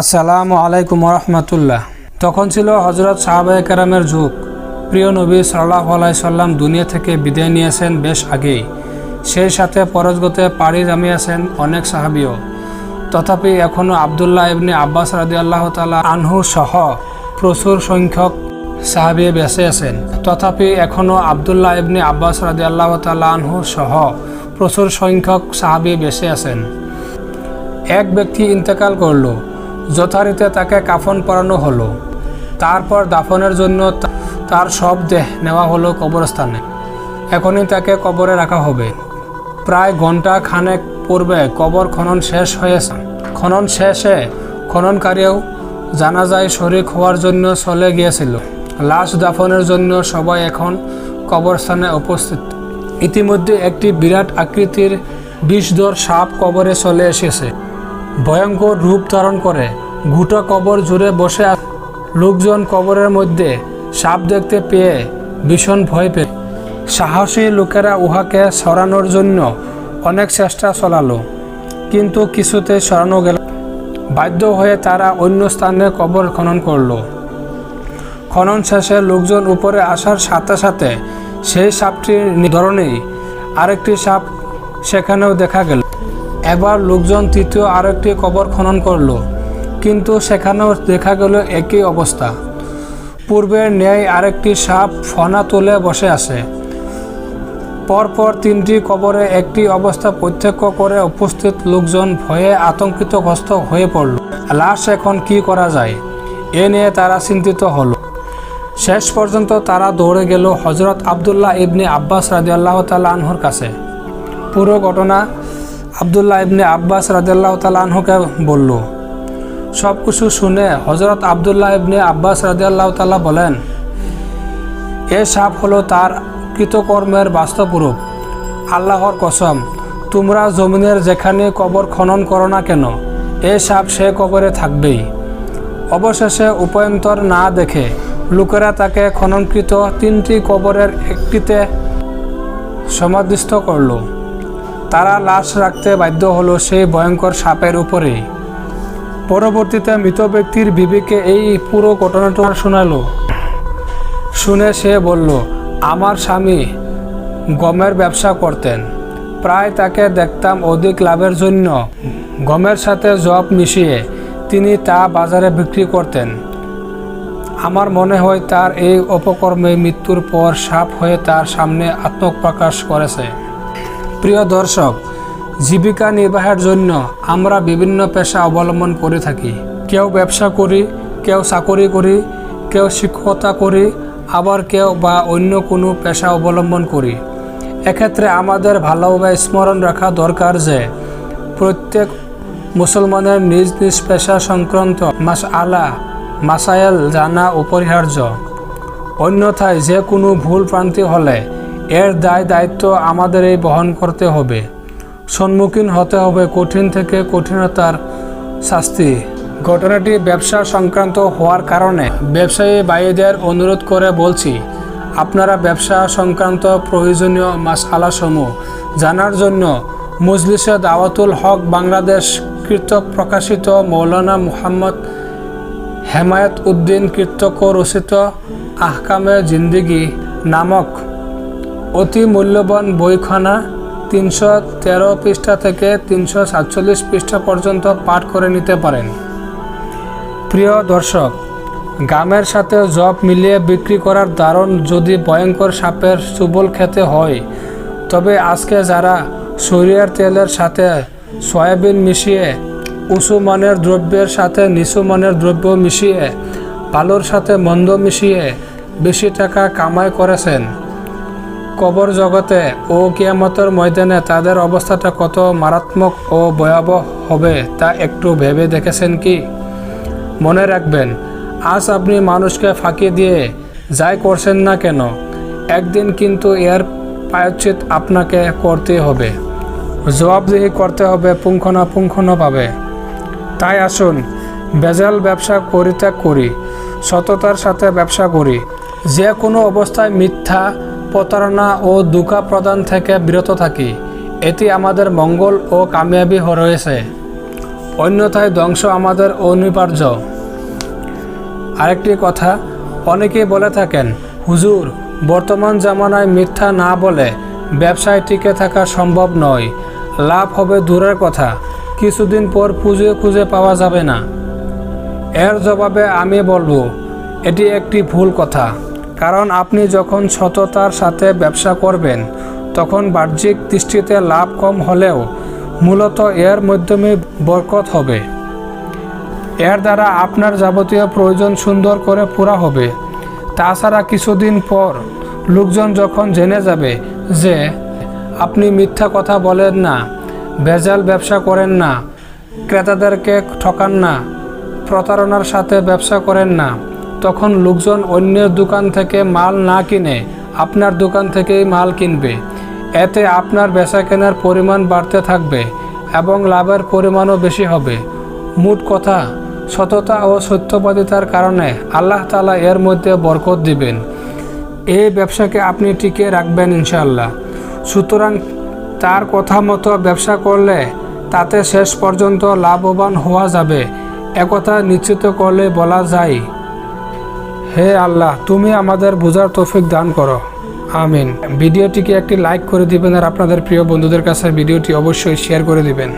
আসসালামু আলাইকুম রহমতুল্লাহ। তখন ছিল হজরত সাহাবায়ে কেরামের যুগ। প্রিয় নবী সাল্লাল্লাহু আলাইহি সাল্লাম দুনিয়া থেকে বিদায় নিয়েছেন বেশ আগেই। সেই সাথে পরজগতে পাড়ি জমিয়েছেন অনেক সাহাবীও। তথাপি এখনও আবদুল্লাহ ইবনে আব্বাস রাদিয়াল্লাহু তাআলা আনহু সহ প্রচুর সংখ্যক সাহাবী বেঁচে আছেন। এক ব্যক্তি ইন্তেকাল করল। যথারীতি তাকে কাফন পরানো হলো। তারপর দাফনের জন্য তার সব দেহ নেওয়া হলো কবরস্থানে। এখনই তাকে কবরে রাখা হবে। প্রায় ঘন্টা খানেক পূর্বে কবর খনন শেষ হয়েছে। খনন শেষে খননকারীও জানাজায় শরীক হওয়ার জন্য চলে গিয়েছিল। লাশ দাফনের জন্য সবাই এখন কবরস্থানে উপস্থিত। ইতিমধ্যে একটি বিরাট আকৃতির বিষধর সাপ কবরে চলে এসেছে। ভয়ঙ্কর রূপ ধারণ করে গোটা কবর জুড়ে বসে আছে। লোকজন কবরের মধ্যে সাপ দেখতে পেয়ে ভীষণ ভয় পেল। সাহসী লোকেরা উহাকে সরানোর জন্য অনেক চেষ্টা চালালো, কিন্তু কিছুতে সরানো গেল। বাধ্য হয়ে তারা অন্য স্থানে কবর খনন করল। খনন শেষে লোকজন উপরে আসার সাথে সাথে সেই সাপটির ধরনেই আরেকটি সাপ সেখানেও দেখা গেল। এবার লোকজন তৃতীয় আরেকটি কবর খনন করল, কিন্তু সেখানেও দেখা গেল একই অবস্থা। পূর্বের ন্যায় আরেকটি সাপ ফনা তুলে বসে আছে। পরপর তিনটি কবরে একটি অবস্থা প্রত্যক্ষ করে উপস্থিত লোকজন ভয়ে আতঙ্কিতগ্রস্ত হয়ে পড়ল। লাশ এখন কি করা যায়, এ নিয়ে তারা চিন্তিত হলো। শেষ পর্যন্ত তারা দৌড়ে গেল হজরত আবদুল্লাহ ইবনে আব্বাস রাদিয়াল্লাহু তাআলা আনহুর কাছে। পুরো ঘটনা আবদুল্লাহ ইবনে আব্বাস রাদিয়াল্লাহু তাআলা আনহুকে বলল। সব কিছু শুনে হজরত আবদুল্লাহ ইবনে আব্বাস রাদিয়াল্লাহু তাআলা বলেন, এ সাপ হলো তার কৃতকর্মের বাস্তব রূপ। আল্লাহর কসম, তোমরা জমিনের যেখানে কবর খনন করো না কেন, এ সাপ সে কবরে থাকবেই। অবশেষে উপায়ন্তর না দেখে লোকেরা তাকে খননকৃত তিনটি কবরের একটিতে সমাধিস্থ করল। তারা লাশ রাখতে বাধ্য হলো সেই ভয়ঙ্কর সাপের উপরেই। পরবর্তীতে মৃত ব্যক্তির বিবিকে এই পুরো ঘটনাটা শোনালো। শুনে সে বলল, আমার স্বামী গমের ব্যবসা করতেন। প্রায় তাকে দেখতাম অধিক লাভের জন্য গমের সাথে জব মিশিয়ে তিনি তা বাজারে বিক্রি করতেন। আমার মনে হয় তার এই অপকর্মে মৃত্যুর পর সাপ হয়ে তার সামনে আত্মপ্রকাশ করেছে। প্রিয় দর্শক, জীবিকা নির্বাহের জন্য আমরা বিভিন্ন পেশা অবলম্বন করে থাকি। কেউ ব্যবসা করি, কেউ চাকরি করি, কেউ শিক্ষকতা করি, আবার কেউ বা অন্য কোনো পেশা অবলম্বন করি। এক্ষেত্রে আমাদের ভালোভাবে স্মরণ রাখা দরকার যে প্রত্যেক মুসলমানের নিজ নিজ পেশা সংক্রান্ত মাসায়েল জানা অপরিহার্য। অন্যথায় যে কোনো ভুল ভ্রান্তি হলে এর দায়িত্ব আমাদেরই বহন করতে হবে। সম্মুখীন হতে হবে কঠিন থেকে কঠিনতার শাস্তি। ঘটনাটি ব্যবসা সংক্রান্ত হওয়ার কারণে ব্যবসায়ী ভাইদের অনুরোধ করে বলছি, আপনারা ব্যবসা সংক্রান্ত প্রয়োজনীয় মাসআলাসমূহ জানার জন্য মজলিসে দাওয়াতুল হক বাংলাদেশ কর্তৃক প্রকাশিত মৌলানা মুহাম্মদ হেমায়েত উদ্দিন কর্তৃক রচিত আহকামে জিন্দেগি নামক অতি মূল্যবান বইখানা 313 পৃষ্ঠা থেকে 347 পৃষ্ঠা পর্যন্ত পাঠ করে নিতে পারেন। প্রিয় দর্শক, গামের সাথে জব মিলিয়ে বিক্রি করার দারুণ যদি ভয়ঙ্কর সাপের চুবল খেতে হয়, তবে আজকে যারা সরিষার তেলের সাথে সয়াবিন মিশিয়ে, উঁচু মানের দ্রব্যের সাথে নিচু মানের দ্রব্য মিশিয়ে, ভালোর সাথে মন্দ মিশিয়ে বেশি টাকা কামাই করেছেন, কবর জগতে ও কিয়ামতের ময়দানে তাদের অবস্থাটা কত মারাত্মক ও ভয়াবহ হবে তা একটু ভেবে দেখেছেন কি? মনে রাখবেন, আজ আপনি মানুষকে ফাঁকি দিয়ে যাই করছেন না কেন, একদিন কিন্তু এর প্রায়শ্চিত্ত আপনাকে করতেই হবে, জবাবদিহি করতে হবে পুঙ্খানুপুঙ্খভাবে। তাই আসুন ভেজাল ব্যবসা পরিত্যাগ করি, সততার সাথে ব্যবসা করি। যে কোনো অবস্থায় মিথ্যা, প্রতারণা ও ধোঁকা প্রদান থেকে বিরত থাকি। এটি আমাদের মঙ্গল ও কামিয়াবি রয়েছে। অন্যথায় ধ্বংস আমাদের অনিবার্য। আরেকটি কথা, অনেকেই বলে থাকেন, হুজুর, বর্তমান জামানায় মিথ্যা না বলে ব্যবসায় টিকে থাকা সম্ভব নয়, লাভ হবে দূরের কথা, কিছুদিন পর খুঁজে পাওয়া যাবে না। এর জবাবে আমি বলবো, এটি একটি ভুল কথা। কারণ আপনি যখন সততার সাথে ব্যবসা করবেন, তখন বাহ্যিক দৃষ্টিতে লাভ কম হলেও মূলত এর মাধ্যমে বরকত হবে। এর দ্বারা আপনার যাবতীয় প্রয়োজন সুন্দর করে পুরা হবে। তাছাড়া কিছুদিন পর লোকজন যখন জেনে যাবে যে আপনি মিথ্যা কথা বলেন না, ভেজাল ব্যবসা করেন না, ক্রেতাদেরকে ঠকান না, প্রতারণার সাথে ব্যবসা করেন না, তখন লোকজন অন্যের দোকান থেকে মাল না কিনে আপনার দোকান থেকেই মাল কিনবে। এতে আপনার বেচা কেনার পরিমাণ বাড়তে থাকবে এবং লাভের পরিমাণও বেশি হবে। মোট কথা, সততা ও সত্যবাদিতার কারণে আল্লাহ তাআলা এর মধ্যে বরকত দিবেন। এই ব্যবসাকে আপনি টিকিয়ে রাখবেন ইনশাআল্লাহ। সুতরাং তার কথা মতো ব্যবসা করলে তাতে শেষ পর্যন্ত লাভবান হওয়া যাবে, একথা নিশ্চিত করলে বলা যায়। হে আল্লাহ, তুমি আমাদের বোঝার তৌফিক দান করো, আমিন। ভিডিওটিকে একটি লাইক করে দিবেন আর আপনাদের প্রিয় বন্ধুদের কাছে ভিডিওটি অবশ্যই শেয়ার করে দিবেন।